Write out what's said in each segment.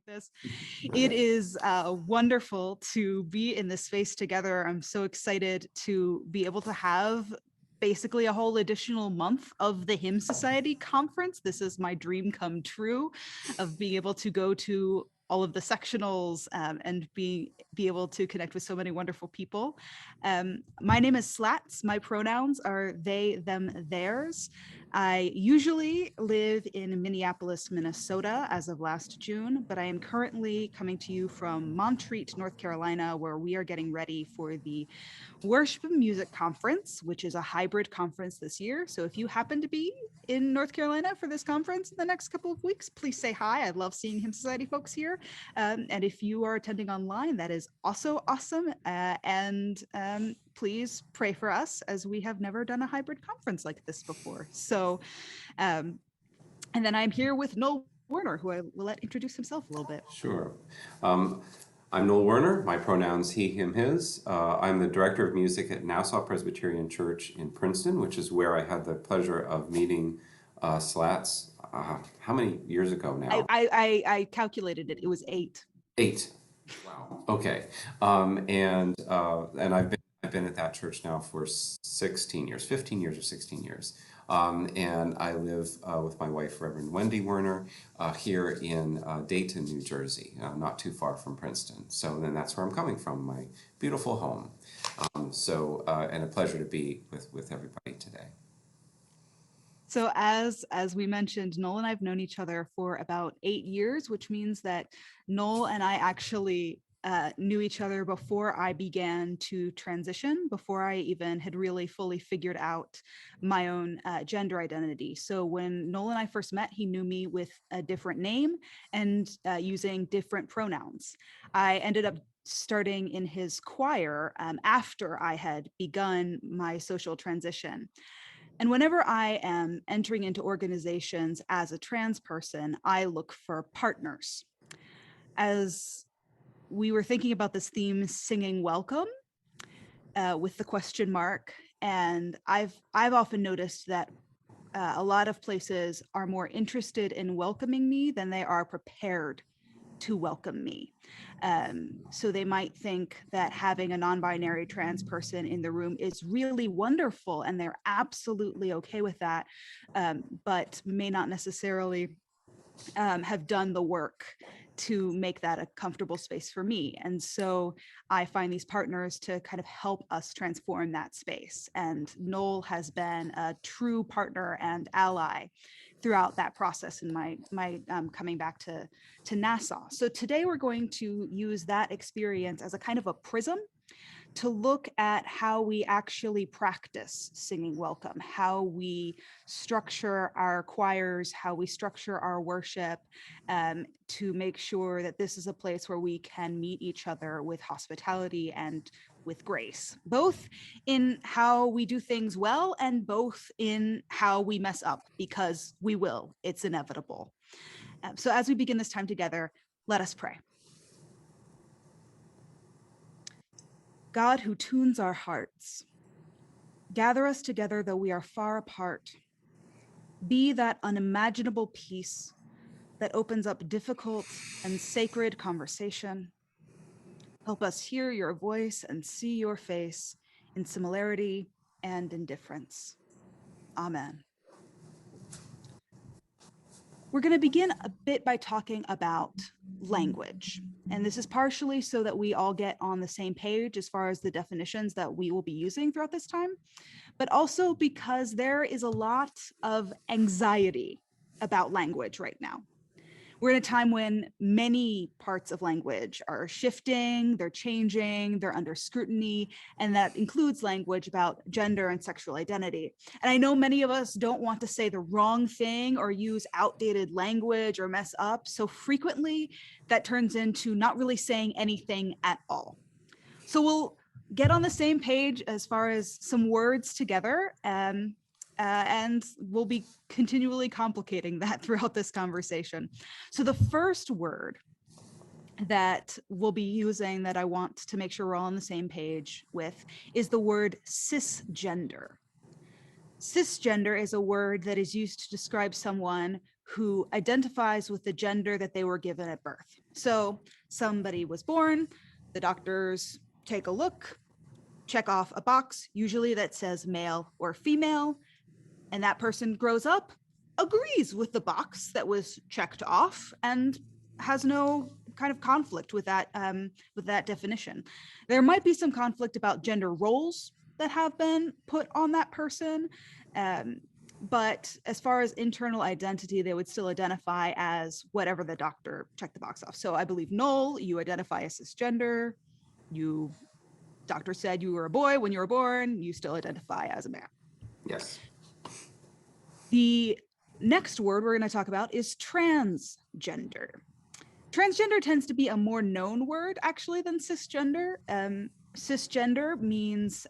this. It is wonderful to be in this space together. I'm so excited to be able to have basically a whole additional month of the Hymn Society conference. This is my dream come true of being able to go to all of the sectionals and be able to connect with so many wonderful people. My name is Slats. My pronouns are they, them, theirs. I usually live in Minneapolis, Minnesota as of last June, but I am currently coming to you from Montreat, North Carolina, where we are getting ready for the Worship and Music Conference, which is a hybrid conference this year. So if you happen to be in North Carolina for this conference in the next couple of weeks, please say hi. I love seeing Hymn Society folks here. And if you are attending online, that is also awesome. Please pray for us, as we have never done a hybrid conference like this before. So, and then I'm here with Noel Werner, who I will let introduce himself a little bit. Sure. I'm Noel Werner. My pronouns he, him, his. I'm the director of music at Nassau Presbyterian Church in Princeton, which is where I had the pleasure of meeting Slats. How many years ago now? I calculated it. It was 8. 8. Wow. Okay. And I've been at that church now for 16 years, 15 years or 16 years. And I live with my wife, Reverend Wendy Werner, here in Dayton, New Jersey, not too far from Princeton. So then that's where I'm coming from, my beautiful home. And a pleasure to be with everybody today. So as we mentioned, Noel and I have known each other for about 8 years, which means that Noel and I actually knew each other before I began to transition, before I even had really fully figured out my own gender identity. So when Noel and I first met, he knew me with a different name and using different pronouns. I ended up starting in his choir after I had begun my social transition. And whenever I am entering into organizations as a trans person, I look for partners. As we were thinking about this theme, singing welcome with the question mark, and I've often noticed that a lot of places are more interested in welcoming me than they are prepared to welcome me. So they might think that having a non-binary trans person in the room is really wonderful, and they're absolutely okay with that, but may not necessarily have done the work to make that a comfortable space for me. And so I find these partners to kind of help us transform that space. And Noel has been a true partner and ally throughout that process in my coming back to Nassau. So today we're going to use that experience as a kind of a prism to look at how we actually practice singing welcome, how we structure our choirs, how we structure our worship, to make sure that this is a place where we can meet each other with hospitality and with grace, both in how we do things well and both in how we mess up, because we will, it's inevitable. So as we begin this time together, let us pray. God, who tunes our hearts, gather us together though we are far apart. Be that unimaginable peace that opens up difficult and sacred conversation. Help us hear your voice and see your face in similarity and in difference. Amen. We're going to begin a bit by talking about language. And this is partially so that we all get on the same page as far as the definitions that we will be using throughout this time, but also because there is a lot of anxiety about language right now. We're in a time when many parts of language are shifting, they're changing, they're under scrutiny, and that includes language about gender and sexual identity. And I know many of us don't want to say the wrong thing or use outdated language or mess up, so frequently that turns into not really saying anything at all. So we'll get on the same page as far as some words together, and we'll be continually complicating that throughout this conversation. So the first word that we'll be using, that I want to make sure we're all on the same page with, is the word cisgender. Cisgender is a word that is used to describe someone who identifies with the gender that they were given at birth. So somebody was born, the doctors take a look, check off a box, usually that says male or female, and that person grows up, agrees with the box that was checked off, and has no kind of conflict with that definition. There might be some conflict about gender roles that have been put on that person, but as far as internal identity, they would still identify as whatever the doctor checked the box off. So I believe, Noel, you identify as cisgender. Doctor said you were a boy when you were born, you still identify as a man. Yes. The next word we're going to talk about is transgender. Transgender tends to be a more known word, actually, than cisgender. Cisgender means,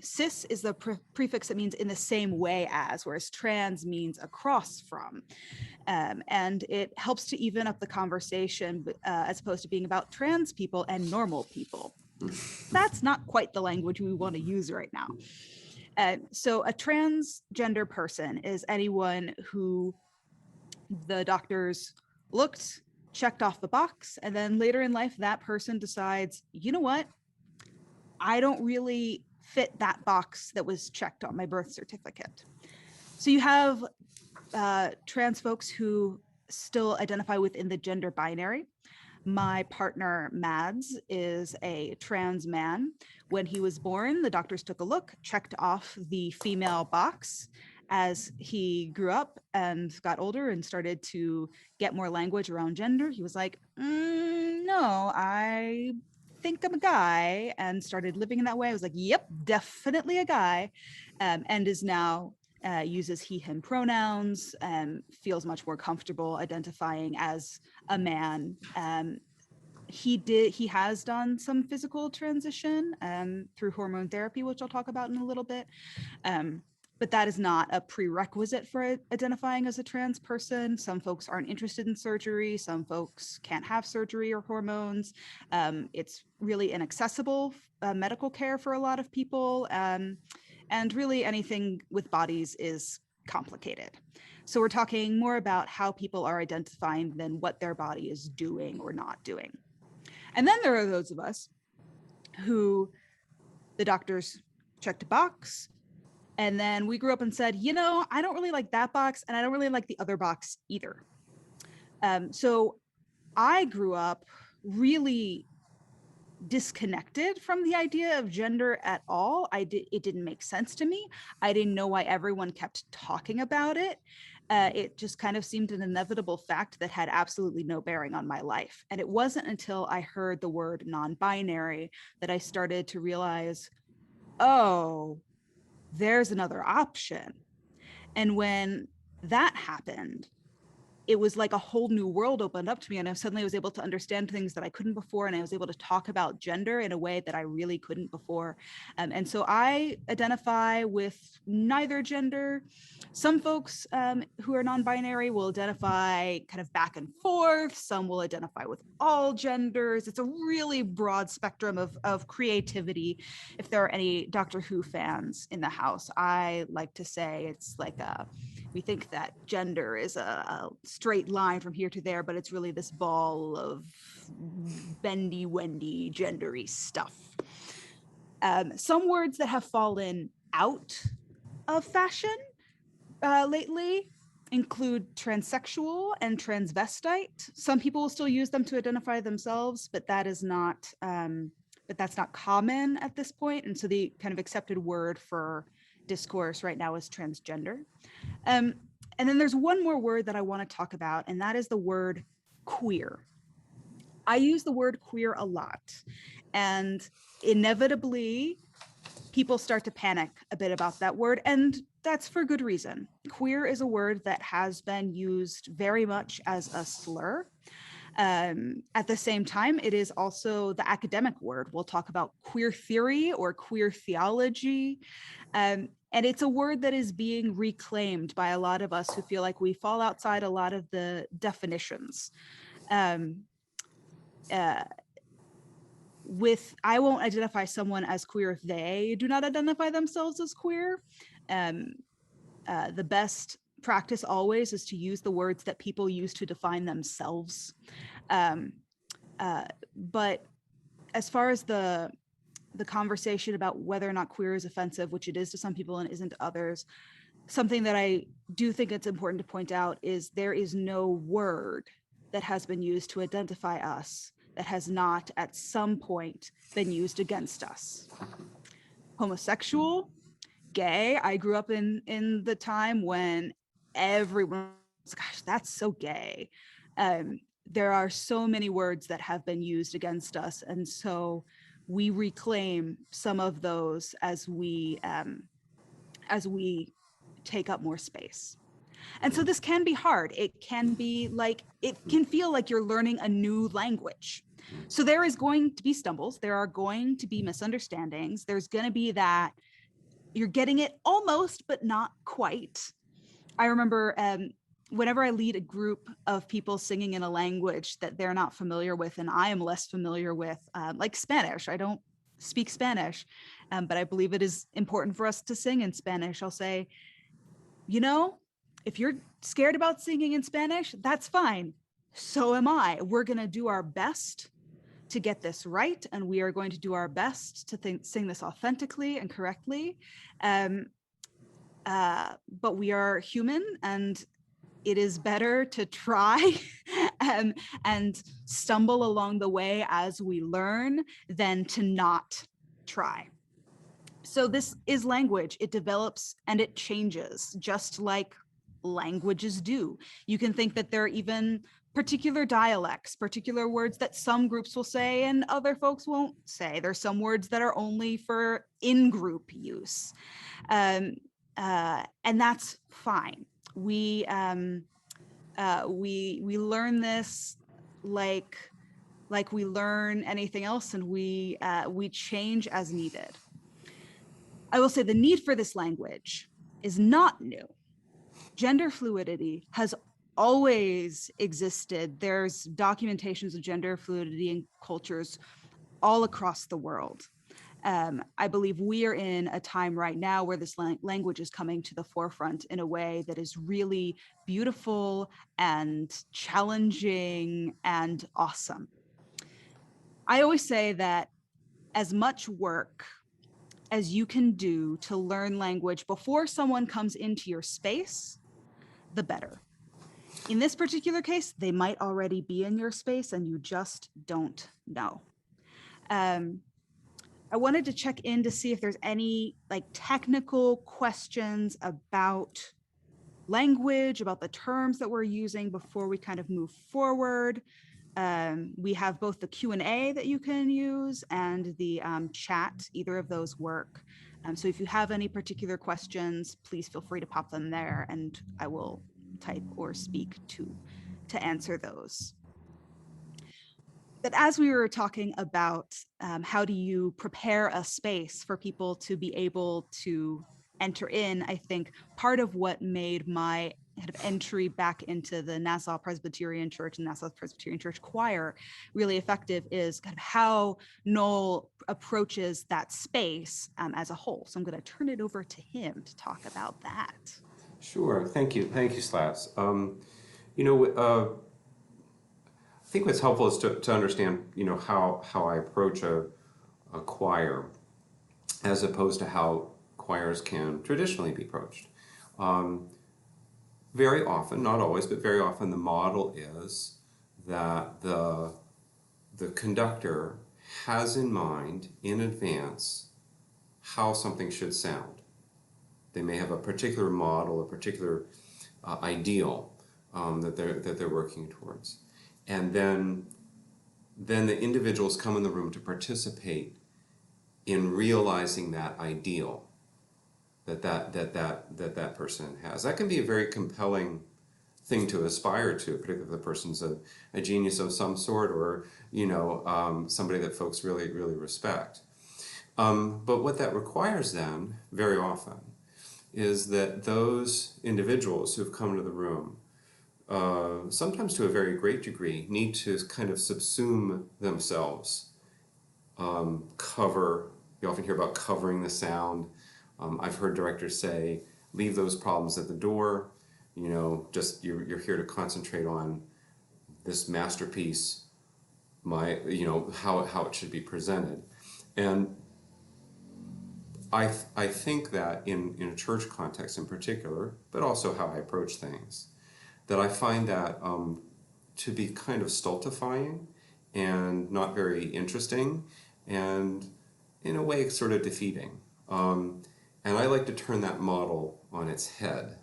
cis is the prefix that means in the same way as, whereas trans means across from. And it helps to even up the conversation as opposed to being about trans people and normal people. That's not quite the language we want to use right now. So a transgender person is anyone who the doctors looked, checked off the box, and then later in life, that person decides, you know what? I don't really fit that box that was checked on my birth certificate. So you have trans folks who still identify within the gender binary. My partner, Mads, is a trans man. When he was born, the doctors took a look, checked off the female box. As he grew up and got older and started to get more language around gender, he was like, no, I think I'm a guy, and started living in that way. I was like, yep, definitely a guy, and is now uses he, him pronouns, and feels much more comfortable identifying as a man. He has done some physical transition through hormone therapy, which I'll talk about in a little bit. But that is not a prerequisite for identifying as a trans person. Some folks aren't interested in surgery. Some folks can't have surgery or hormones. It's really inaccessible medical care for a lot of people. And really anything with bodies is complicated. So we're talking more about how people are identifying than what their body is doing or not doing. And then there are those of us who the doctors checked a box, and then we grew up and said, you know, I don't really like that box, and I don't really like the other box either. So I grew up really disconnected from the idea of gender at all. It didn't make sense to me. I didn't know why everyone kept talking about it. It just kind of seemed an inevitable fact that had absolutely no bearing on my life. And it wasn't until I heard the word non-binary that I started to realize, oh, there's another option. And when that happened, it was like a whole new world opened up to me, and I suddenly was able to understand things that I couldn't before, and I was able to talk about gender in a way that I really couldn't before. And so I identify with neither gender. Some folks who are non-binary will identify kind of back and forth. Some will identify with all genders. It's a really broad spectrum of creativity. If there are any Doctor Who fans in the house, I like to say it's like we think that gender is a straight line from here to there, but it's really this ball of bendy, wendy, gendery stuff. Some words that have fallen out of fashion lately include transsexual and transvestite. Some people will still use them to identify themselves, but that is not, but that's not common at this point. And so the kind of accepted word for discourse right now is transgender. And then there's one more word that I want to talk about, and that is the word queer. I use the word queer a lot, and inevitably people start to panic a bit about that word, and that's for good reason. Queer is a word that has been used very much as a slur. At the same time, it is also the academic word. We'll talk about queer theory or queer theology. And it's a word that is being reclaimed by a lot of us who feel like we fall outside a lot of the definitions. I won't identify someone as queer if they do not identify themselves as queer. The best practice always is to use the words that people use to define themselves. Um, but as far as the conversation about whether or not queer is offensive, which it is to some people and isn't to others, something that I do think it's important to point out is there is no word that has been used to identify us that has not at some point been used against us. Homosexual, gay, I grew up in the time when everyone was, gosh, that's so gay. There are so many words that have been used against us, and so we reclaim some of those as we take up more space. And so this can be hard. It can be like, it can feel like you're learning a new language. So there is going to be stumbles. There are going to be misunderstandings. There's going to be that you're getting it almost, but not quite. I remember whenever I lead a group of people singing in a language that they're not familiar with, and I am less familiar with, like Spanish. I don't speak Spanish, but I believe it is important for us to sing in Spanish. I'll say, you know, if you're scared about singing in Spanish, that's fine. So am I. We're going to do our best to get this right, and we are going to do our best to sing this authentically and correctly. But we are human, and it is better to try and stumble along the way as we learn than to not try. So this is language. It develops and it changes, just like languages do. You can think that there are even particular dialects, particular words that some groups will say and other folks won't say. There's some words that are only for in-group use. And that's fine. We learn this like we learn anything else, and we change as needed. I will say the need for this language is not new. Gender fluidity has always existed. There's documentations of gender fluidity in cultures all across the world. I believe we are in a time right now where this language is coming to the forefront in a way that is really beautiful and challenging and awesome. I always say that as much work as you can do to learn language before someone comes into your space, the better. In this particular case, they might already be in your space and you just don't know. I wanted to check in to see if there's any like technical questions about language, about the terms that we're using before we kind of move forward. We have both the Q&A that you can use and the chat. Either of those work. So if you have any particular questions, please feel free to pop them there and I will type or speak to answer those. But as we were talking about how do you prepare a space for people to be able to enter in, I think part of what made my kind of entry back into the Nassau Presbyterian Church and Nassau Presbyterian Church choir really effective is kind of how Noel approaches that space as a whole. So I'm going to turn it over to him to talk about that. Sure. Thank you, Slats. I think what's helpful is to understand, how I approach a choir as opposed to how choirs can traditionally be approached. Very often, not always, but very often the model is that the conductor has in mind in advance how something should sound. They may have a particular model, a particular ideal that they're working towards. And then the individuals come in the room to participate in realizing that ideal that person has. That can be a very compelling thing to aspire to, particularly if the person's a genius of some sort, or somebody that folks really respect. But what that requires then, very often, is that those individuals who've come to the room, sometimes to a very great degree, need to kind of subsume themselves, cover. You often hear about covering the sound. I've heard directors say, leave those problems at the door. you know, just you're here to concentrate on this masterpiece, you know, how it should be presented. And I think that in a church context in particular, but also how I approach things, that I find that to be kind of stultifying and not very interesting, and in a way sort of defeating. And I like to turn that model on its head.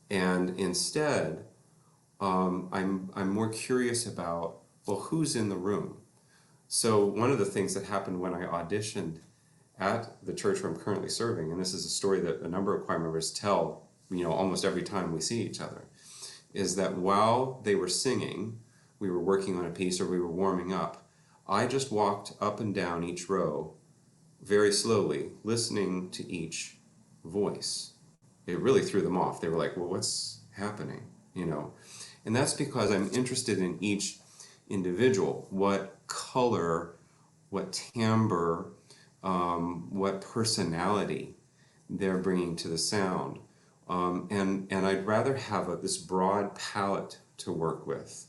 And instead, I'm more curious about, well, who's in the room? So one of the things that happened when I auditioned at the church where I'm currently serving, and this is a story that a number of choir members tell, you know, almost every time we see each other, is that while they were singing, we were working on a piece or we were warming up, I just walked up and down each row very slowly, listening to each voice. It really threw them off. They were like, well, what's happening? You know, and that's because I'm interested in each individual, what color, what timbre, what personality they're bringing to the sound. And I'd rather have this broad palette to work with.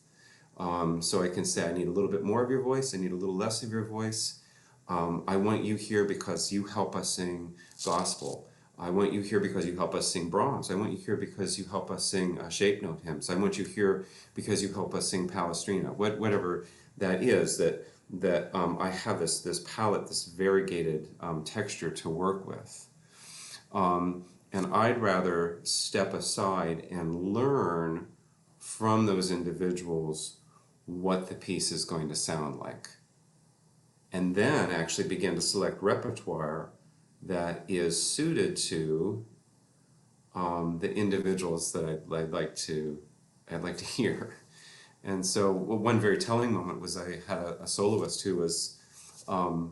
So I can say, I need a little bit more of your voice, I need a little less of your voice. I want you here because you help us sing gospel. I want you here because you help us sing Brahms. I want you here because you help us sing shape note hymns. I want you here because you help us sing Palestrina. Whatever that is, that I have this palette, this variegated texture to work with. And I'd rather step aside and learn from those individuals what the piece is going to sound like. And then actually begin to select repertoire that is suited to the individuals that I'd like to hear. And so one very telling moment was I had a soloist who was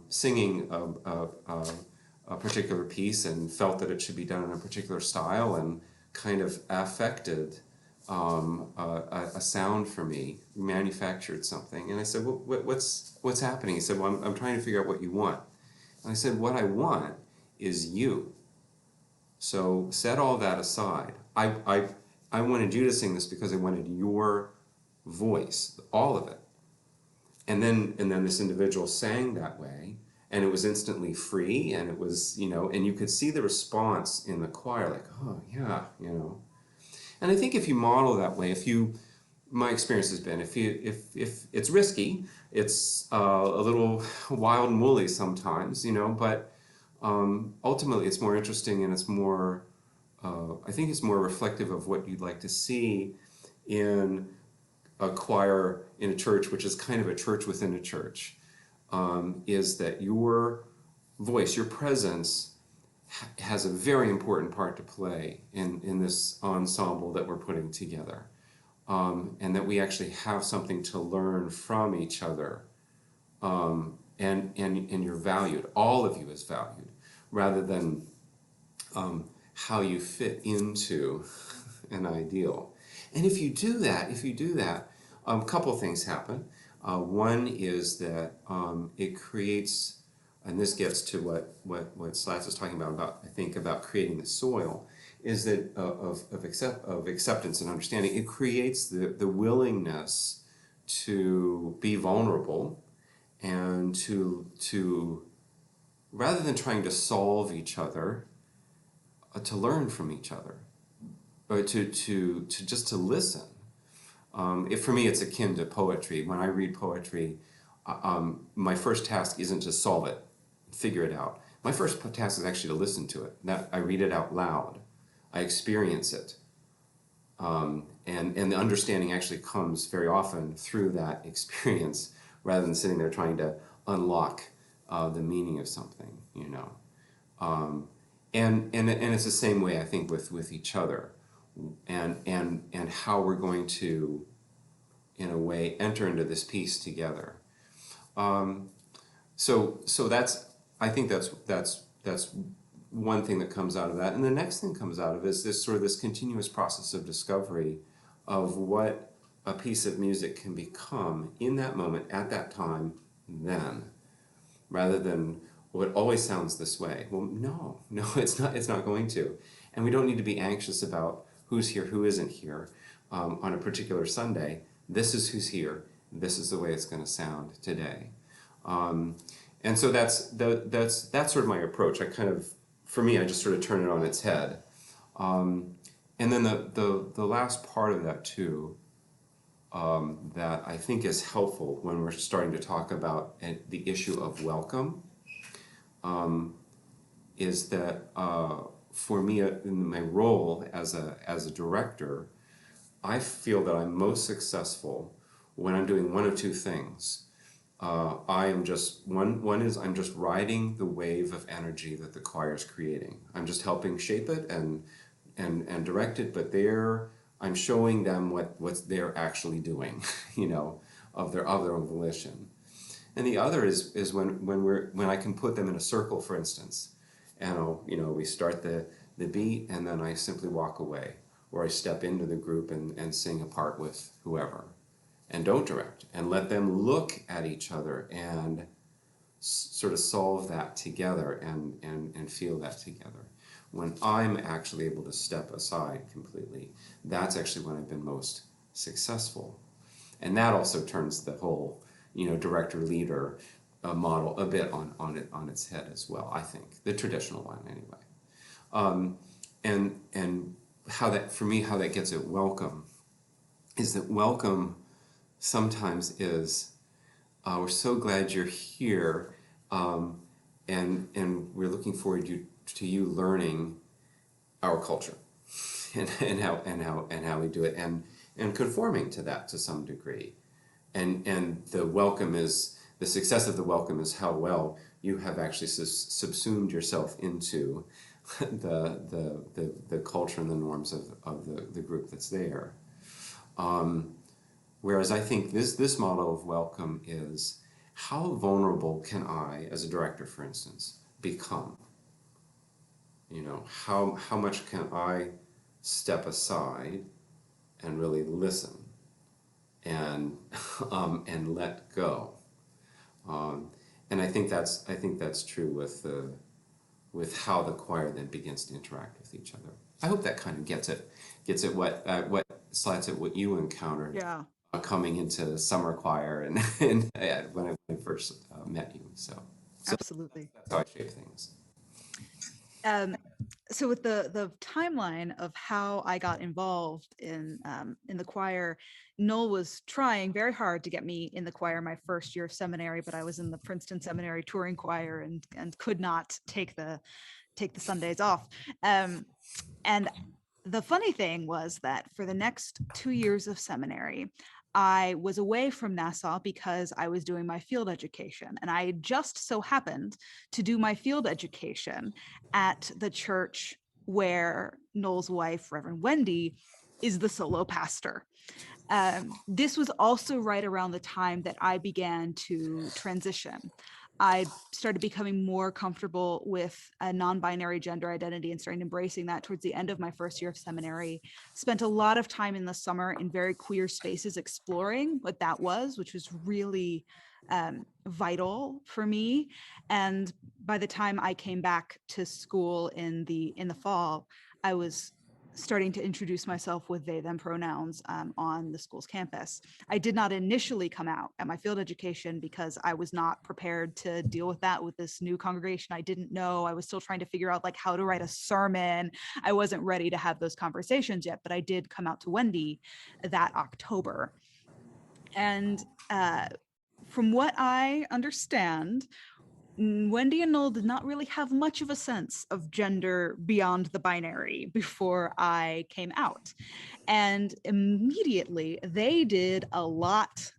singing a particular piece and felt that it should be done in a particular style, and kind of affected a sound for me, manufactured something. And I said, well, what's happening? He said, well, I'm trying to figure out what you want. And I said, what I want is you. So set all that aside. I wanted you to sing this because I wanted your voice, all of it. And then this individual sang that way, and it was instantly free, and it was, you know, and you could see the response in the choir, like, oh yeah, you know. And I think if you model that way, my experience has been, if it's risky, it's a little wild and woolly sometimes, you know, but ultimately it's more interesting, and it's more, I think it's more reflective of what you'd like to see in a choir in a church, which is kind of a church within a church, is that your voice, your presence has a very important part to play in this ensemble that we're putting together. And that we actually have something to learn from each other. And you're valued, all of you is valued, rather than how you fit into an ideal. And if you do that, a couple of things happen. One is that it creates, and this gets to what Slats is talking about, I think, about creating the soil, is that of acceptance and understanding. It creates the willingness to be vulnerable, and to rather than trying to solve each other, to learn from each other, or to just to listen. For me, it's akin to poetry. When I read poetry, my first task isn't to solve it, figure it out. My first task is actually to listen to it. That I read it out loud. I experience it. And the understanding actually comes very often through that experience, rather than sitting there trying to unlock the meaning of something, you know. And it's the same way, I think, with each other, and how we're going to, in a way, enter into this piece together. So that's, I think that's one thing that comes out of that. And the next thing comes out of is this continuous process of discovery of what a piece of music can become in that moment, at that time, then, rather than, well, it always sounds this way. Well, no, it's not going to. And we don't need to be anxious about who's here, who isn't here on a particular Sunday. This is who's here. This is the way it's going to sound today. And so that's sort of my approach. I kind of, for me, I just sort of turn it on its head. And then the last part of that too, that I think is helpful when we're starting to talk about the issue of welcome, is that for me in my role as a director, I feel that I'm most successful when I'm doing one of two things. I am just one is I'm just riding the wave of energy that the choir is creating. I'm just helping shape it and direct it, but I'm showing them what they're actually doing, of their own volition. And the other is when I can put them in a circle, for instance, and we start the beat, and then I simply walk away, or I step into the group and sing a part with whoever, and don't direct, and let them look at each other and sort of solve that together and feel that together. When I'm actually able to step aside completely, that's actually when I've been most successful. And that also turns the whole, director-leader model a bit on its head as well, I think, the traditional one anyway. And how that gets at welcome is that welcome sometimes is, we're so glad you're here, and we're looking forward to you learning our culture and how we do it, and conforming to that to some degree. And the success of the welcome is how well you have actually subsumed yourself into the culture and the norms of the group that's there. Whereas I think this model of welcome is, how vulnerable can I, as a director, for instance, become? How much can I step aside and really listen and and let go? And I think that's true with how the choir then begins to interact with each other. I hope that kind of gets at what Slats, at what you encountered. Yeah. Coming into summer choir and when I first met you. So Absolutely. that's how I shape things. So with the timeline of how I got involved in the choir, Noel was trying very hard to get me in the choir my first year of seminary, but I was in the Princeton Seminary touring choir and could not take the Sundays off. And the funny thing was that for the next 2 years of seminary, I was away from Nassau because I was doing my field education. And I just so happened to do my field education at the church where Noel's wife, Reverend Wendy, is the solo pastor. This was also right around the time that I began to transition. I started becoming more comfortable with a non-binary gender identity and started embracing that towards the end of my first year of seminary. Spent a lot of time in the summer in very queer spaces exploring what that was, which was really vital for me. And by the time I came back to school in the fall, I was starting to introduce myself with they them pronouns on the school's campus. I did not initially come out at my field education because I was not prepared to deal with that with this new congregation. I didn't know. I was still trying to figure out like how to write a sermon. I wasn't ready to have those conversations yet, but I did come out to Wendy that October. And from what I understand, Wendy and Noel did not really have much of a sense of gender beyond the binary before I came out. And immediately they did a lot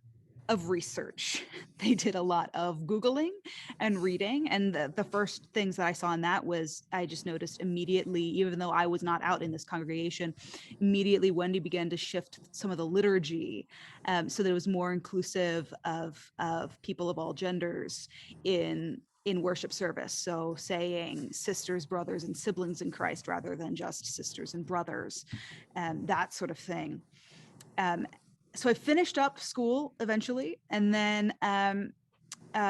of research. They did a lot of Googling and reading. And the first things that I saw in that was I just noticed immediately, even though I was not out in this congregation, immediately Wendy began to shift some of the liturgy so that it was more inclusive of people of all genders in worship service. So saying sisters, brothers, and siblings in Christ rather than just sisters and brothers, that sort of thing. So I finished up school eventually, and then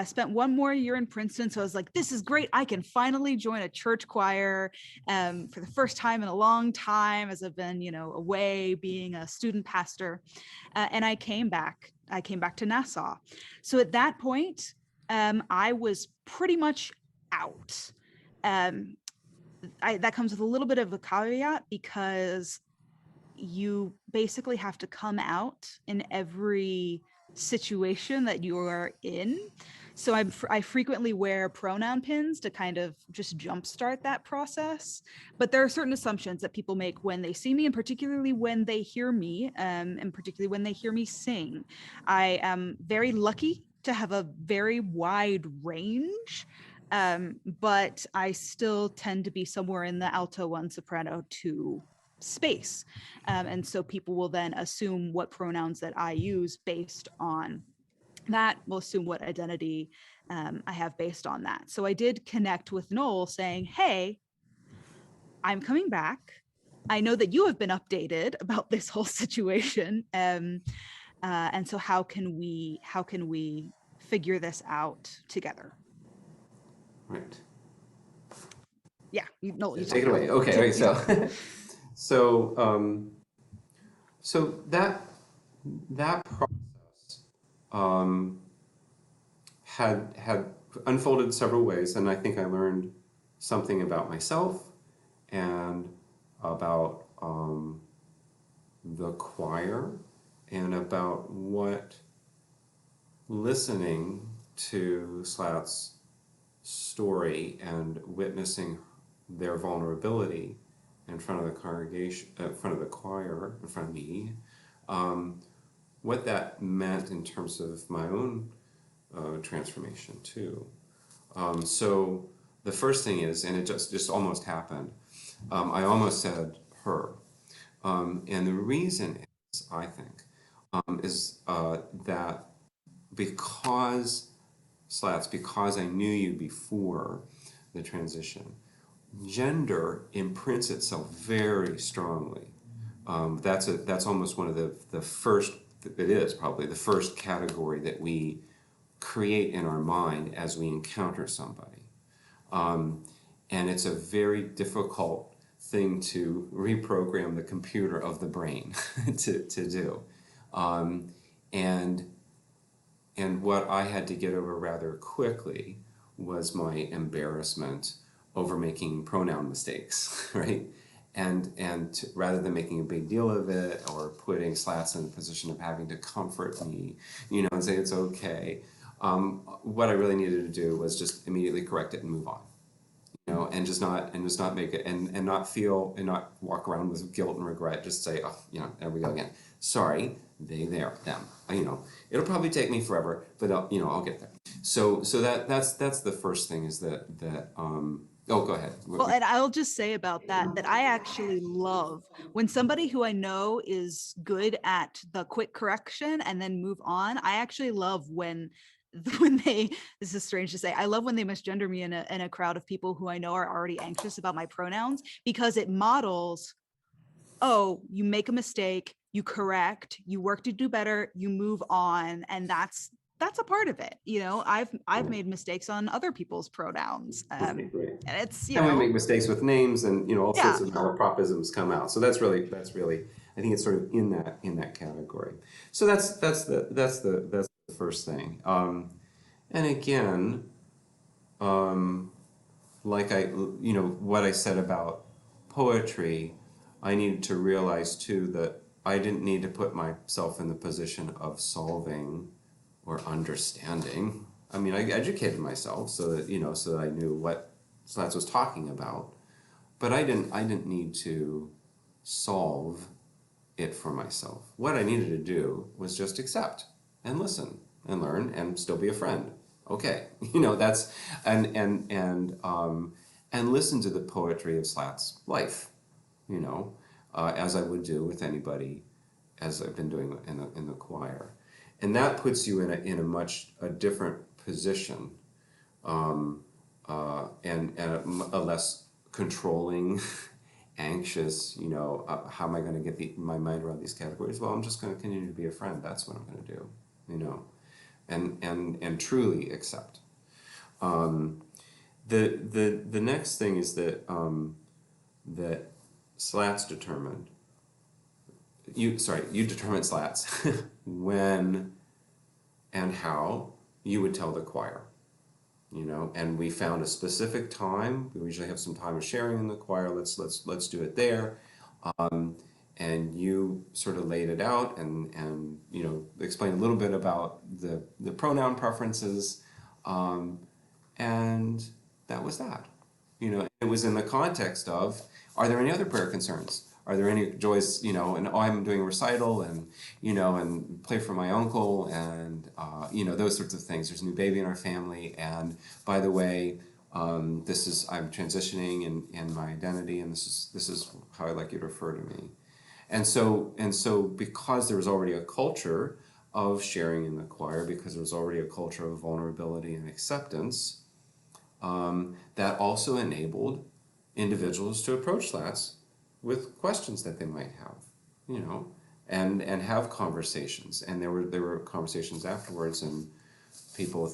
spent one more year in Princeton. So I was like, this is great. I can finally join a church choir for the first time in a long time, as I've been, away being a student pastor. And I came back. I came back to Nassau. So at that point, I was pretty much out. Um, that comes with a little bit of a caveat because you basically have to come out in every situation that you are in. So I frequently wear pronoun pins to kind of just jumpstart that process. But there are certain assumptions that people make when they see me, and particularly when they hear me, and particularly when they hear me sing. I am very lucky to have a very wide range, but I still tend to be somewhere in the alto 1, soprano 2 space. And so people will then assume what pronouns that I use based on that, will assume what identity I have based on that. So I did connect with Noel saying, hey, I'm coming back. I know that you have been updated about this whole situation. And so how can we figure this out together? Right. Yeah, Noel, you Take talk it now. away. Okay. Right. So, so, so that process um, had unfolded several ways, and I think I learned something about myself and about the choir and about what listening to Slats' story and witnessing their vulnerability in front of the congregation, in front of the choir, in front of me, what that meant in terms of my own transformation too. So the first thing is, and it just almost happened. I almost said her, and the reason is, I think, is that because Slats, because I knew you before the transition, gender imprints itself very strongly. That's almost one of the first. It is probably the first category that we create in our mind as we encounter somebody. And it's a very difficult thing to reprogram the computer of the brain to do. And and what I had to get over rather quickly was my embarrassment over making pronoun mistakes, right? Rather than making a big deal of it or putting Slats in a position of having to comfort me, and say it's okay, what I really needed to do was just immediately correct it and move on, and just not make it and not feel and not walk around with guilt and regret. Just say, oh, there we go again. Sorry, them. It'll probably take me forever, but I'll get there. So that's the first thing is that. Oh, go ahead. Well, and I'll just say about that I actually love when somebody who I know is good at the quick correction and then move on. I actually love when they, this is strange to say, I love when they misgender me in a crowd of people who I know are already anxious about my pronouns, because it models, oh, you make a mistake, you correct, you work to do better, you move on, and that's a part of it. I've made mistakes on other people's pronouns, Right, right. and it's And we make mistakes with names, and all sorts yeah. of malapropisms come out. So that's really, I think it's sort of in that category. So that's the first thing. And again, like what I said about poetry, I needed to realize too that I didn't need to put myself in the position of solving or understanding. I mean, I educated myself so that I knew what Slats was talking about, but I didn't need to solve it for myself. What I needed to do was just accept and listen and learn and still be a friend. Okay, that's and listen to the poetry of Slats' life, as I would do with anybody, as I've been doing in the choir, and that puts you in a much different position, and a less controlling, anxious. How am I going to get my mind around these categories? Well, I'm just going to continue to be a friend. That's what I'm going to do. and truly accept. Um, the next thing is that that Slats determined you determined, Slats, when and how you would tell the choir, and we found a specific time. We usually have some time of sharing in the choir. Let's do it there. And you sort of laid it out and explained a little bit about the pronoun preferences, and that was that. It was in the context of, are there any other prayer concerns? Are there any joys, and I'm doing a recital and play for my uncle and, those sorts of things. There's a new baby in our family. And by the way, I'm transitioning in my identity, and this is how I'd like you to refer to me. And so because there was already a culture of sharing in the choir, because there was already a culture of vulnerability and acceptance, that also enabled individuals to approach Slats with questions that they might have, and have conversations. And there were conversations afterwards, and people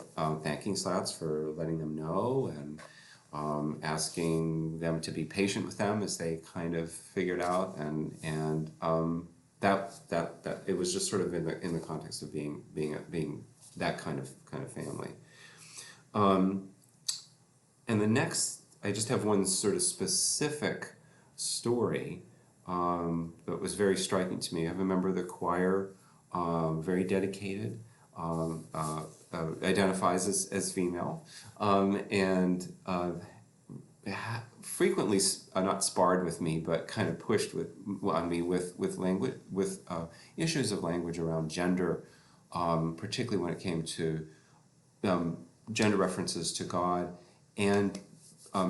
thanking Slats for letting them know, and asking them to be patient with them as they kind of figured out, and that it was just sort of in the context of being that kind of family. And the next, I just have one sort of specific story that was very striking to me. I have a member of the choir, very dedicated, identifies as female, and frequently not sparred with me, but kind of pushed on me with language, with issues of language around gender, particularly when it came to gender references to God and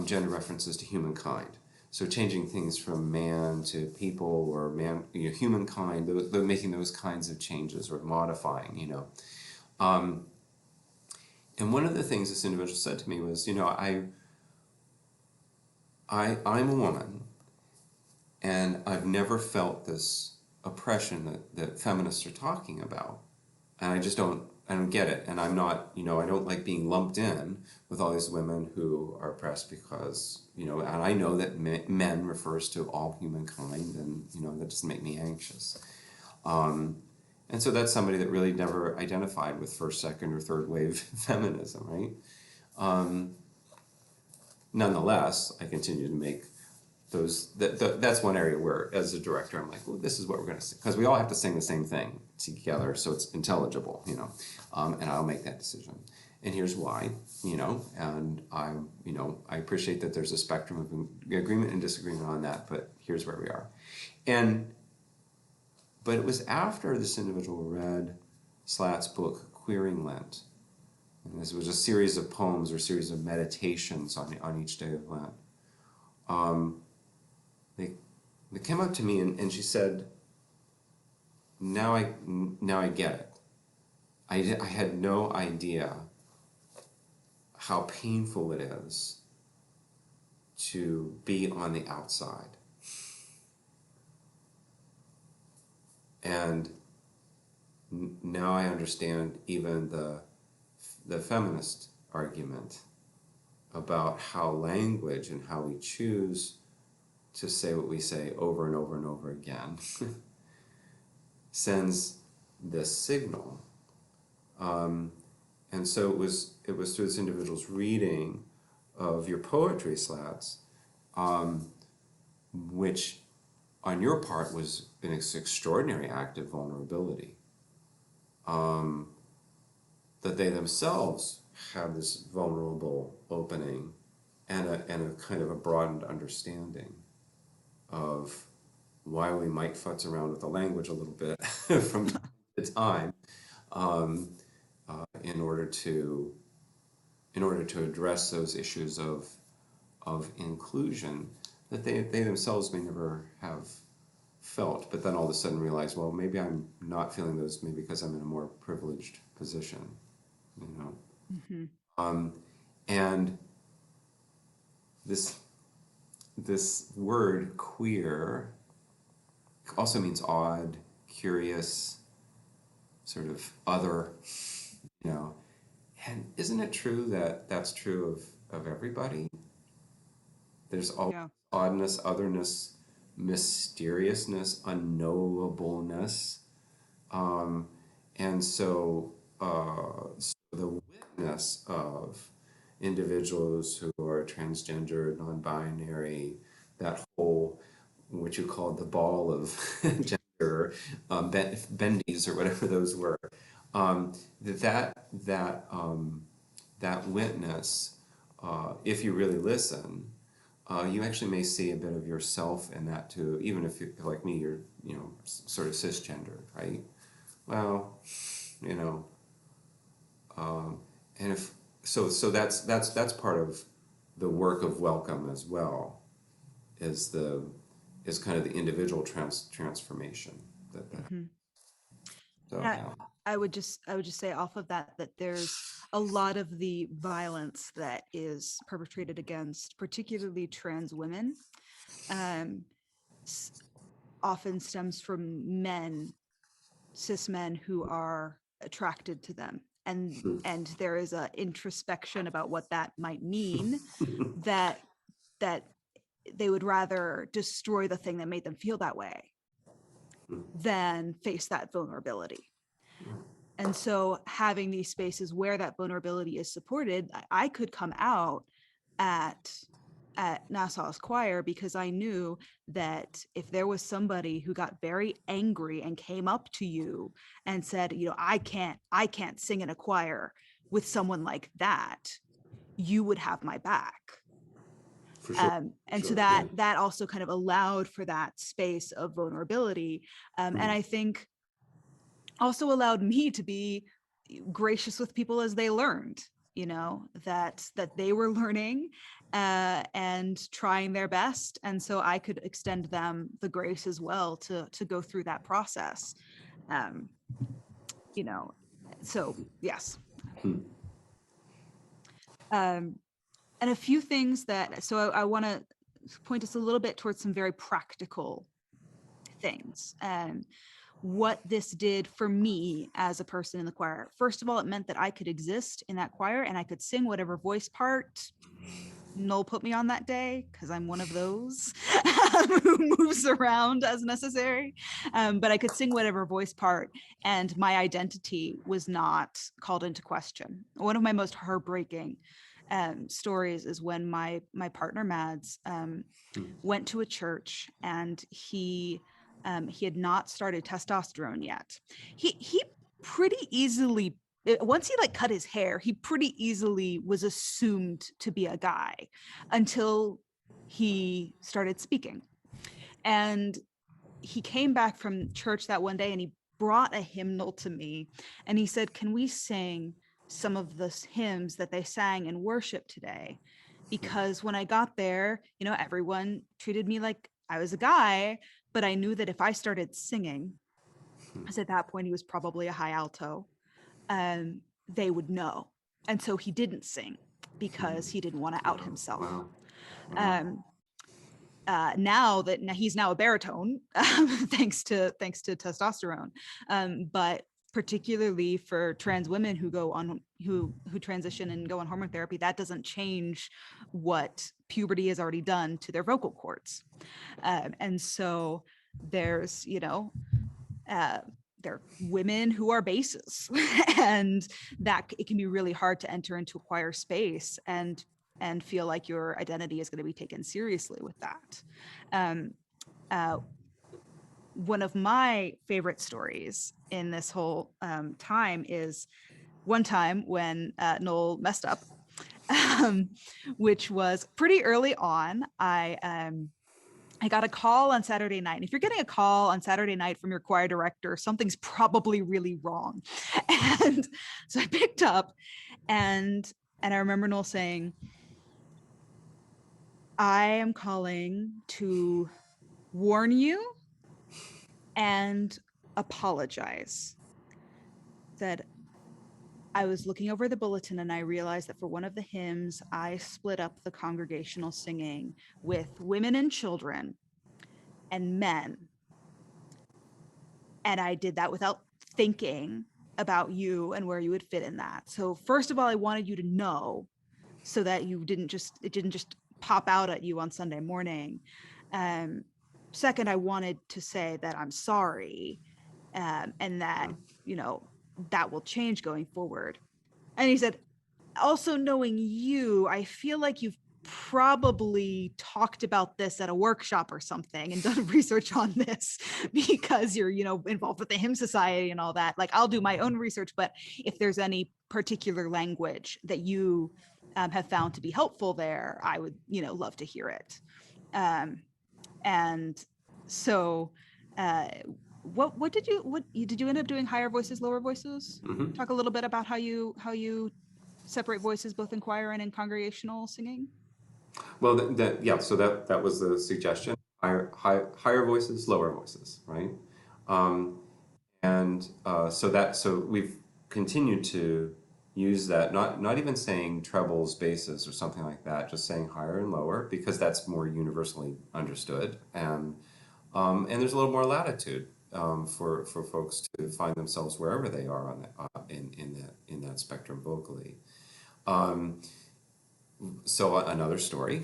gender references to humankind. So changing things from man to people, or humankind, making those kinds of changes or modifying, And one of the things this individual said to me was, I'm a woman, and I've never felt this oppression that feminists are talking about, and I don't get it, and I'm not, I don't like being lumped in with all these women who are oppressed because, and I know that men refers to all humankind, and, that doesn't make me anxious. And so that's somebody that really never identified with first, second, or third wave feminism, right? Nonetheless, I continue to make those, that's one area where, as a director, I'm like, well, this is what we're going to sing. Because we all have to sing the same thing together, so it's intelligible, and I'll make that decision. And here's why, and I appreciate that there's a spectrum of agreement and disagreement on that, but here's where we are. But it was after this individual read Slats' book, Queering Lent. And this was a series of poems or series of meditations on each day of Lent. They came up to me and she said, now I get it. I had no idea how painful it is to be on the outside. And now I understand even the feminist argument about how language and how we choose to say what we say over and over and over again sends this signal. And so it was through this individual's reading of your poetry, Slats, which on your part was an extraordinary act of vulnerability. That they themselves have this vulnerable opening and a kind of a broadened understanding of why we might futz around with the language a little bit from time to time, in order to address those issues of inclusion that they themselves may never have felt, but then all of a sudden realize, well, maybe I'm not feeling those, maybe because I'm in a more privileged position, Mm-hmm. And this word queer also means odd, curious, sort of other, you know. And isn't it true that that's true of everybody? There's all Yeah. oddness, otherness, mysteriousness, unknowableness. Um, and so the witness of individuals who are transgender, non-binary, that whole, what you called the ball of gender, bendies or whatever those were, um, that witness, if you really listen, you actually may see a bit of yourself in that too, even if you, like me, you're, sort of cisgender, right? Well, you know, and if so that's part of the work of welcome as well, is the is kind of the individual transformation that Mhm. so I, yeah. I would just say off of that that there's a lot of the violence that is perpetrated against particularly trans women, um, s- often stems from men, cis men who are attracted to them, and there is a introspection about what that might mean, that that they would rather destroy the thing that made them feel that way than face that vulnerability. And so having these spaces where that vulnerability is supported, I could come out at Nassau's choir because I knew that if there was somebody who got very angry and came up to you and said, I can't sing in a choir with someone like that, you would have my back. For sure, for And so sure, yeah. that also kind of allowed for that space of vulnerability. And I think also allowed me to be gracious with people as they learned, that they were learning and trying their best, and so I could extend them the grace as well to go through that process. um you know so yes. um and a few things that, so I want to point us a little bit towards some very practical things and what this did for me as a person in the choir. First of all, it meant that I could exist in that choir and I could sing whatever voice part Noel put me on that day, because I'm one of those who moves around as necessary. But I could sing whatever voice part, and my identity was not called into question. One of my most heartbreaking stories is when my partner Mads went to a church, and he had not started testosterone yet. He pretty easily, once he like cut his hair, he pretty easily was assumed to be a guy until he started speaking. And he came back from church that one day and he brought a hymnal to me, and he said, "Can we sing some of the hymns that they sang in worship today?" Because when I got there, everyone treated me like I was a guy, but I knew that if I started singing, because at that point he was probably a high alto, they would know. And so he didn't sing because he didn't want to out himself. Wow, wow. Um, now he's now a baritone, thanks to testosterone. But particularly for trans women who transition and go on hormone therapy, that doesn't change what puberty has already done to their vocal cords. And so there's uh, they're women who are basses, and that it can be really hard to enter into a choir space and feel like your identity is going to be taken seriously with that. um, uh, One of my favorite stories in this whole time is one time when Noel messed up, um, which was pretty early on. I got a call on Saturday night. And if you're getting a call on Saturday night from your choir director, something's probably really wrong. And so I picked up, and I remember Noel saying, "I am calling to warn you and apologize." Said, "I was looking over the bulletin and I realized that for one of the hymns, I split up the congregational singing with women and children and men. And I did that without thinking. about you and where you would fit in that. So first of all, I wanted you to know so that it didn't just pop out at you on Sunday morning. Um, Second, I wanted to say that I'm sorry, and that, you know, that will change going forward. And he said, also knowing you, I feel like you've probably talked about this at a workshop or something and done research on this because you're, you know, involved with the hymn society and all that. Like, I'll do my own research, but if there's any particular language that you have found to be helpful there, I would, you know, love to hear it. Um, and so, uh, did you end up doing higher voices, lower voices? Mhm. Talk a little bit about how you separate voices both in choir and in congregational singing. Well, yeah. So that was the suggestion. Higher voices, lower voices, right? Um, and so we've continued to use that. Not even saying trebles, basses, or something like that. Just saying higher and lower because that's more universally understood, and there's a little more latitude for folks to find themselves wherever they are on in that spectrum vocally. Um, so another story.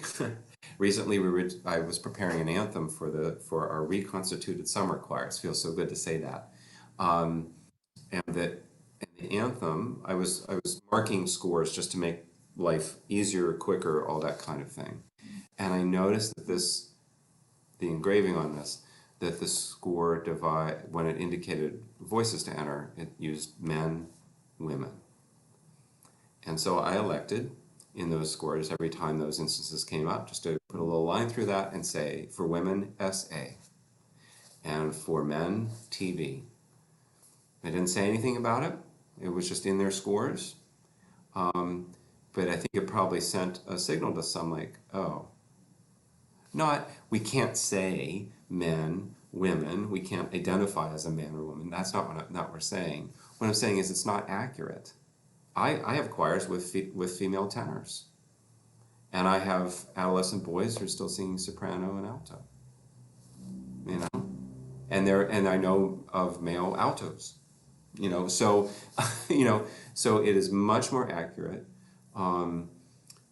Recently, I was preparing an anthem for our reconstituted summer choir. It feels so good to say that. Um, and the anthem, I was marking scores just to make life easier, quicker, all that kind of thing. And I noticed that the engraving on this, that the score divide when it indicated voices to enter, it used men, women. And so I elected in those scores every time those instances came up just to put a little line through that and say for women SA and for men TV. I didn't say anything about it. It was just in their scores. But I think it probably sent a signal to some like, oh, not we can't say men, women. We can't identify as a man or woman. That's not what we're saying. What I'm saying is it's not accurate. I have choirs with female tenors, and I have adolescent boys who are still singing soprano and alto. You know, and I know of male altos. So so it is much more accurate, um,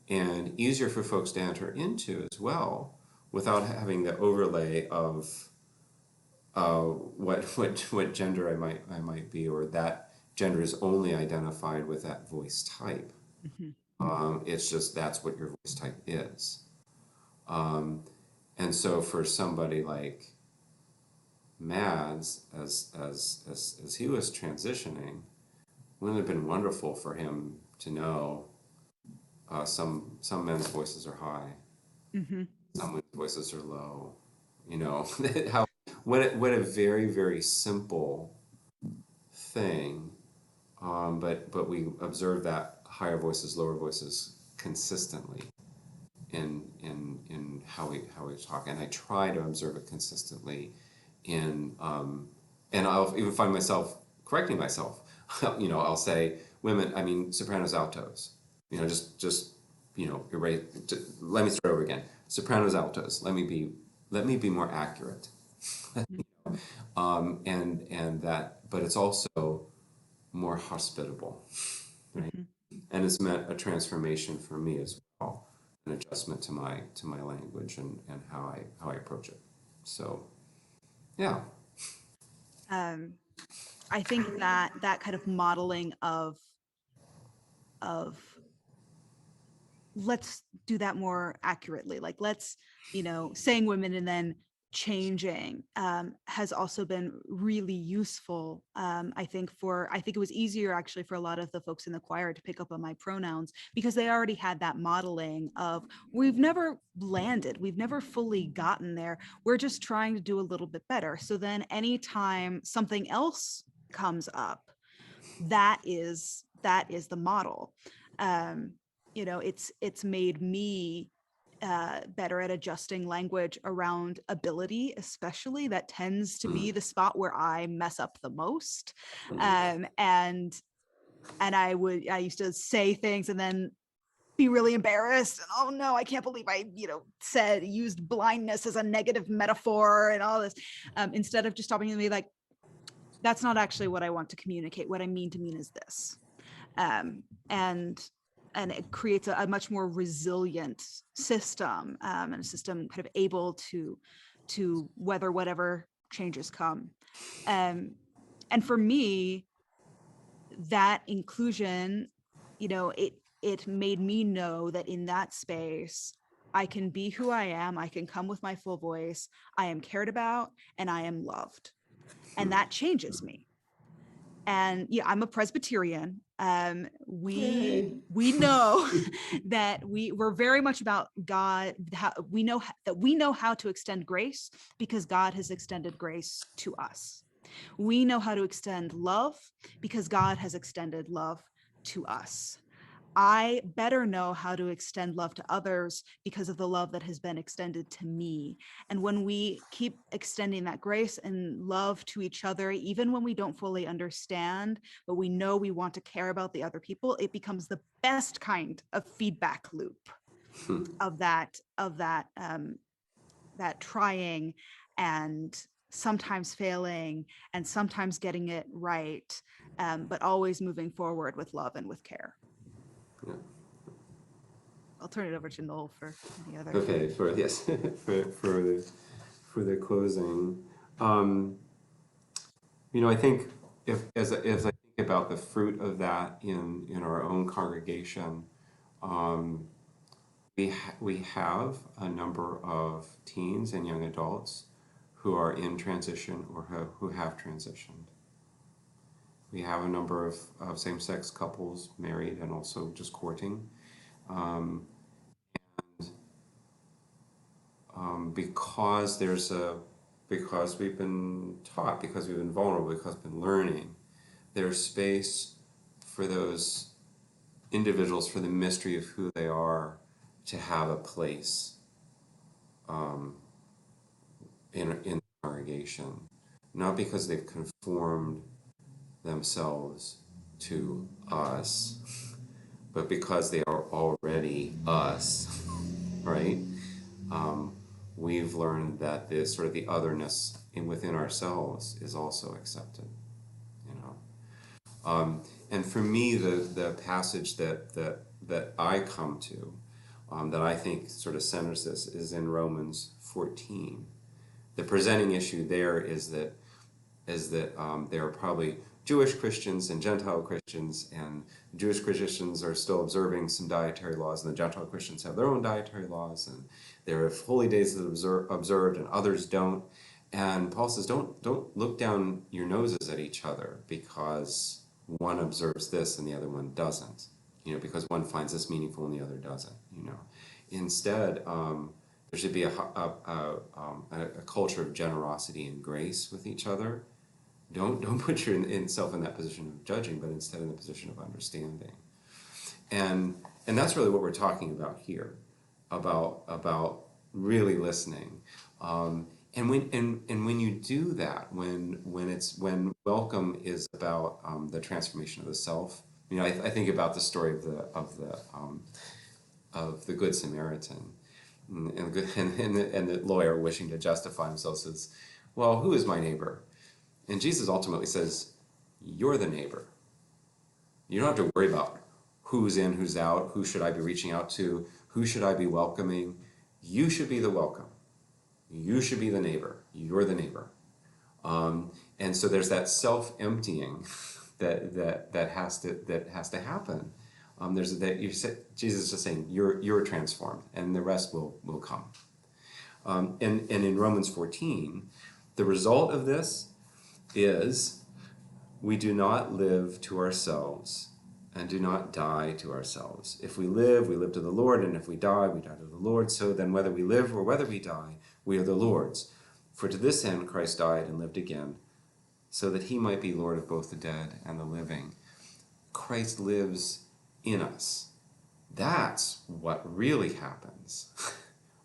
and easier for folks to enter into as well without having the overlay of what gender I might be, or that gender is only identified with that voice type. Mhm. It's just that's what your voice type is. Um, and so for somebody like Mads, as he was transitioning, wouldn't it have been wonderful for him to know some men's voices are high, Mhm. some men's voices are low. How what a very very simple thing, but we observe that higher voices, lower voices consistently in how we talk, and I try to observe it consistently in and I'll even find myself correcting myself. I'll say women, I mean sopranos, altos. Just erase. Let me start over again. Sopranos, altos. Let me be more accurate. And that, but it's also more hospitable, right? Mhm. And it's meant a transformation for me as well, an adjustment to my language and how I approach it. So yeah. Um, I think that that kind of modeling of let's do that more accurately, like let's, you know, saying women and then changing, has also been really useful. I think it was easier actually for a lot of the folks in the choir to pick up on my pronouns because they already had that modeling of we've never landed, we've never fully gotten there, we're just trying to do a little bit better. So then anytime something else comes up, that is the model. um you know, it's made me better at adjusting language around ability, especially that tends to Mm. be the spot where I mess up the most. Mm. And I used to say things and then be really embarrassed and, oh no, I can't believe I, you know, used blindness as a negative metaphor and all this, instead of just stopping and be like, that's not actually what I want to communicate. What I mean to mean is this. Um, and it creates a much more resilient system, and a system kind of able to weather whatever changes come. Um, and for me, that inclusion, it made me know that in that space, I can be who I am. I can come with my full voice. I am cared about and I am loved. And that changes me. And yeah, I'm a Presbyterian. Yay. We know that we're very much about God. We know that we know how to extend grace because God has extended grace to us. We know how to extend love because God has extended love to us. I better know how to extend love to others because of the love that has been extended to me. And when we keep extending that grace and love to each other, even when we don't fully understand, but we know we want to care about the other people, it becomes the best kind of feedback loop of that trying and sometimes failing and sometimes getting it right, but always moving forward with love and with care. Yeah. I'll turn it over to Noel for any other. Okay, for yes, for the closing, um, I think if as I think about the fruit of that in our own congregation, um, we have a number of teens and young adults who are in transition or who have transitioned. We have a number of same-sex couples married and also just courting. Um, because because we've been taught, because we've been vulnerable, because we've been learning, there's space for those individuals, for the mystery of who they are, to have a place um, in the congregation, not because they've conformed themselves to us, but because they are already us, right? Um, we've learned that this sort of the otherness within ourselves is also accepted, you know. And for me, the passage that I come to, that I think sort of centers this, is in Romans 14. The presenting issue there is that there are probably Jewish Christians and Gentile Christians, and Jewish Christians are still observing some dietary laws, and the Gentile Christians have their own dietary laws, and there are holy days that are observed, and others don't. And Paul says, don't look down your noses at each other because one observes this and the other one doesn't. Because one finds this meaningful and the other doesn't. Instead, there should be a culture of generosity and grace with each other. Don't put yourself in that position of judging, but instead in the position of understanding. And that's really what we're talking about here, about really listening. And when you do that, when welcome is about the transformation of the self. I think about the story of the Good Samaritan, and the lawyer wishing to justify himself says, "Well, who is my neighbor?" And Jesus ultimately says, "You're the neighbor. You don't have to worry about who's in, who's out, who should I be reaching out to, who should I be welcoming. You should be the welcome. You should be the neighbor. You're the neighbor." And so there's that self-emptying that has to happen. There's that Jesus is just saying you're transformed, and the rest will come. And in Romans 14, the result of this is we do not live to ourselves and do not die to ourselves. If we live to the Lord, and if we die to the Lord. So then whether we live or whether we die, we are the Lord's. For to this end Christ died and lived again, so that he might be Lord of both the dead and the living. Christ lives in us. That's what really happens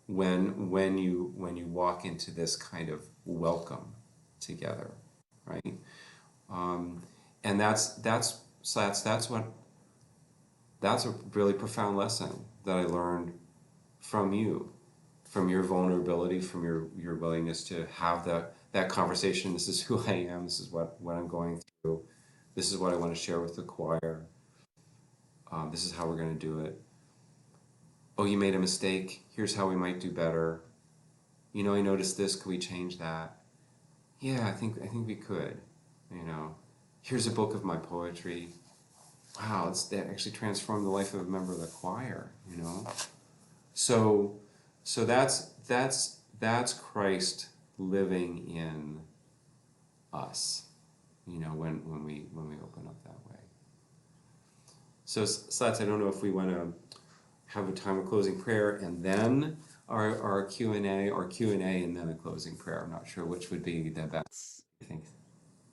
when you walk into this kind of welcome together, right? And that's a really profound lesson that I learned from you, from your vulnerability, from your willingness to have that that conversation. This is who I am. This is what I'm going through. This is what I want to share with the choir. This is how we're going to do it. Oh, you made a mistake. Here's how we might do better. You know, I noticed this. Could we change that? Yeah, I think we could. You know, here's a book of my poetry. Wow, that actually transformed the life of a member of the choir. You know, so that's Christ living in us. You know, when we open up that way. So Slats, I don't know if we want to have a time of closing prayer and then our Q&A, or Q&A and then a closing prayer. I'm not sure which would be the best, I think.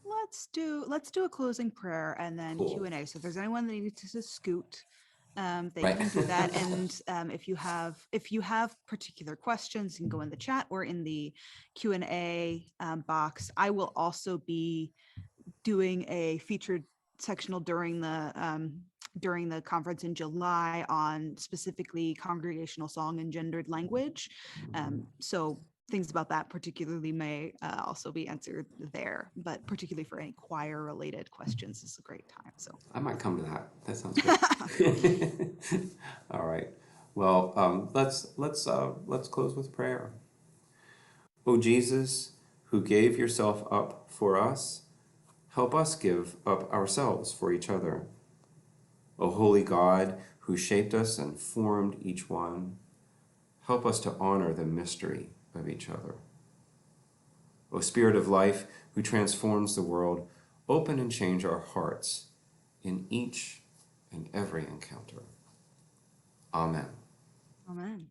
Let's do a closing prayer and then Cool. Q&A. So if there's anyone that needs to scoot, they Right. can do that. And if you have particular questions, you can go in the chat or in the Q&A box. I will also be doing a featured sectional during the conference in July on specifically congregational song and gendered language. So things about that particularly may also be answered there, but particularly for any choir related questions, this is a great time. So I might come to that. That sounds good. All right. Well, let's close with prayer. O Jesus, who gave yourself up for us, help us give up ourselves for each other. O holy God, who shaped us and formed each one, help us to honor the mystery of each other. O Spirit of life, who transforms the world, open and change our hearts in each and every encounter. Amen. Amen.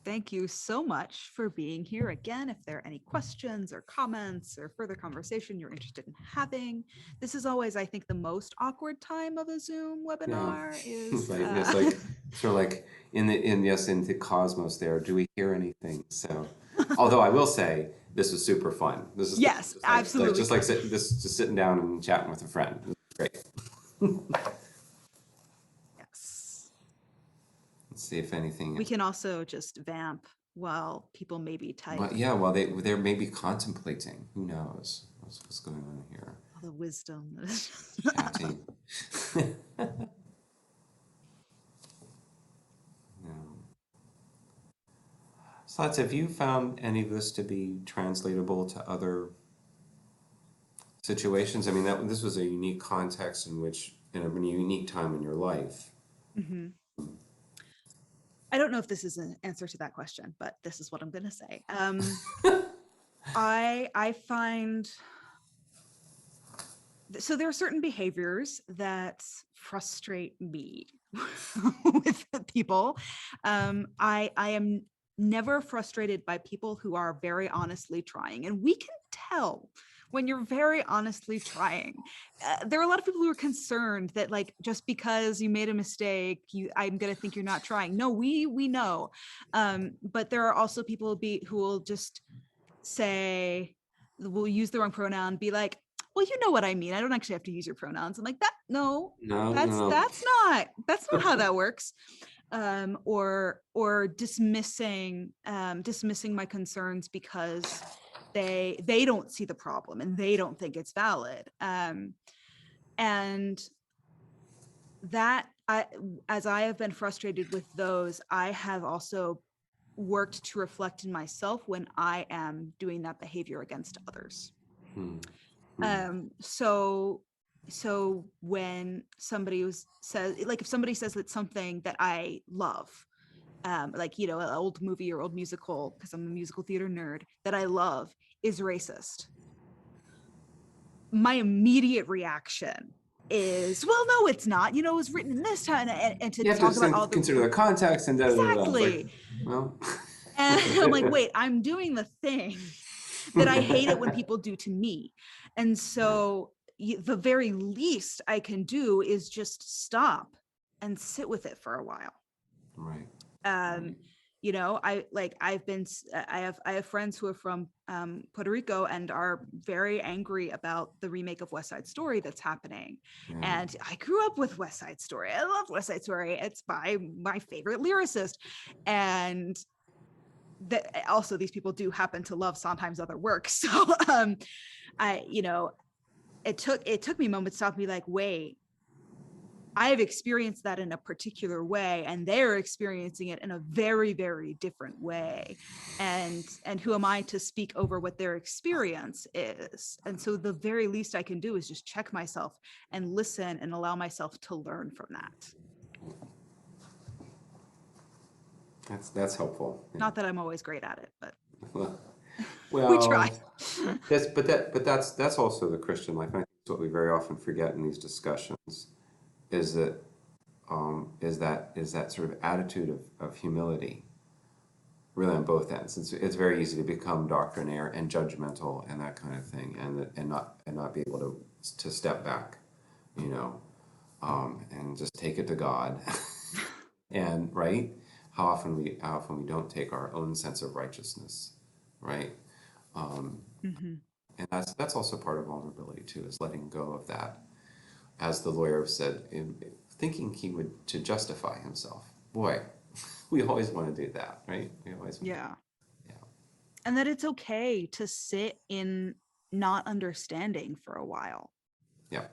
Thank you so much for being here again. If there are any questions or comments or further conversation you're interested in having, this is always, I think, the most awkward time of a Zoom webinar. Is right. It's like sort of like in the cosmos there. Do we hear anything? So, although I will say this was super fun. This is yes, absolutely. Just sitting down and chatting with a friend. This is great. Yes. Let's see if anything. We can also just vamp while people maybe type. Well, yeah, well, they're maybe contemplating. Who knows what's going on here? All the wisdom. Chatting. No. Slats, have you found any of this to be translatable to other situations? I mean, this was a unique context in a unique time in your life. Mm-hmm. I don't know if this is an answer to that question, but this is what I'm going to say. I find, so there are certain behaviors that frustrate me with people. I am never frustrated by people who are very honestly trying, and we can tell when you're very honestly trying. There are a lot of people who are concerned that, like, just because you made a mistake, I'm gonna think you're not trying. No, we know, but there are also people who will just say, will use the wrong pronoun, be like, well, you know what I mean. I don't actually have to use your pronouns. I'm like, No. that's not how that works. Or dismissing my concerns because they don't see the problem and they don't think it's valid. And that as I have been frustrated with those, I have also worked to reflect in myself when I am doing that behavior against others. So when somebody says, like, if somebody says that something that I love, like, you know, an old movie or old musical, because I'm a musical theater nerd, that I love is racist, my immediate reaction is, well, no, it's not. You know, it was written in this time, and to talk about all the consider the context and exactly. Like, well, and I'm like, wait, I'm doing the thing that I hate it when people do to me, and so the very least I can do is just stop and sit with it for a while. Right. You know, I have friends who are from Puerto Rico and are very angry about the remake of West Side Story that's happening. Yeah. And I grew up with West Side Story. I love West Side Story. It's by my favorite lyricist. And that also these people do happen to love Sondheim's other work. So I, it took me moments to stop and be like, wait, I have experienced that in a particular way, and they're experiencing it in a very, very different way. And who am I to speak over what their experience is? And so the very least I can do is just check myself and listen and allow myself to learn from that. That's helpful. Yeah. Not that I'm always great at it, but we try. Well, that's also the Christian life. I think it's what we very often forget in these discussions is that is that sort of attitude of humility, really on both ends. It's very easy to become doctrinaire and judgmental and that kind of thing, and not be able to step back, you know, and just take it to God, and right. How often we don't take our own sense of righteousness, right? Mm-hmm. And that's also part of vulnerability too, is letting go of that. As the lawyer said, thinking he would to justify himself. Boy, we always want to do that, right? We always want Yeah. to, And that it's okay to sit in not understanding for a while. yeah,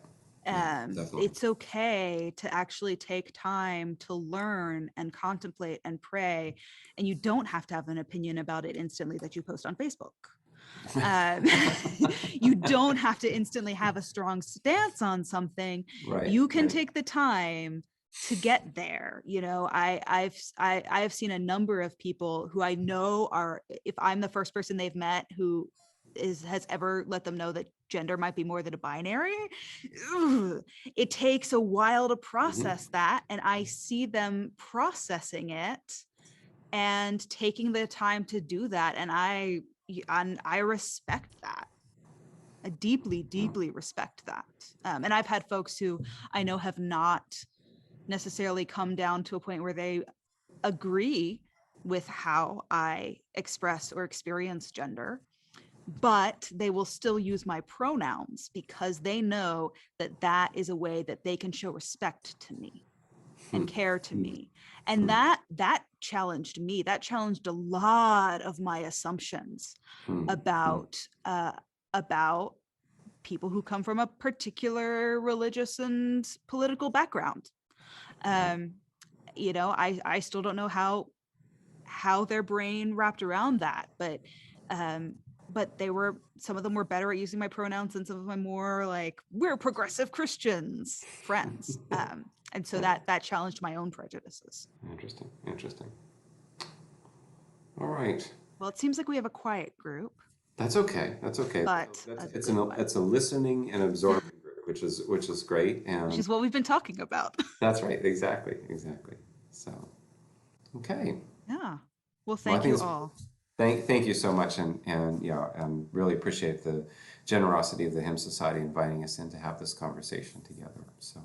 yeah, definitely. It's okay to actually take time to learn and contemplate and pray. And you don't have to have an opinion about it instantly that you post on Facebook. Um, you don't have to instantly have a strong stance on something. Right, You can right. take the time to get there. I've seen a number of people who I know are, if I'm the first person they've met who has ever let them know that gender might be more than a binary, it takes a while to Mm-hmm. process that, and I see them processing it and taking the time to do that, and I respect that. I deeply, Well, deeply respect that. And I've had folks who I know have not necessarily come down to a point where they agree with how I express or experience gender, but they will still use my pronouns because they know that that is a way that they can show respect to me and care to me. And that challenged me. That challenged a lot of my assumptions about about people who come from a particular religious and political background. Um, I still don't know how their brain wrapped around that, but some of them were better at using my pronouns and some of them more like, we're progressive Christians friends. And so yeah. that challenged my own prejudices. Interesting, interesting. All right. Well, it seems like we have a quiet group, That's okay. That's okay. but That's a good one, it's a listening and absorbing group, which is great. which And is what we've been talking about. that's right. Exactly. Exactly. So, okay. Yeah. Well, Well, I thank think you it's all. thank you so much, and yeah, and really appreciate the generosity of the Hymn Society inviting us in to have this conversation together. So.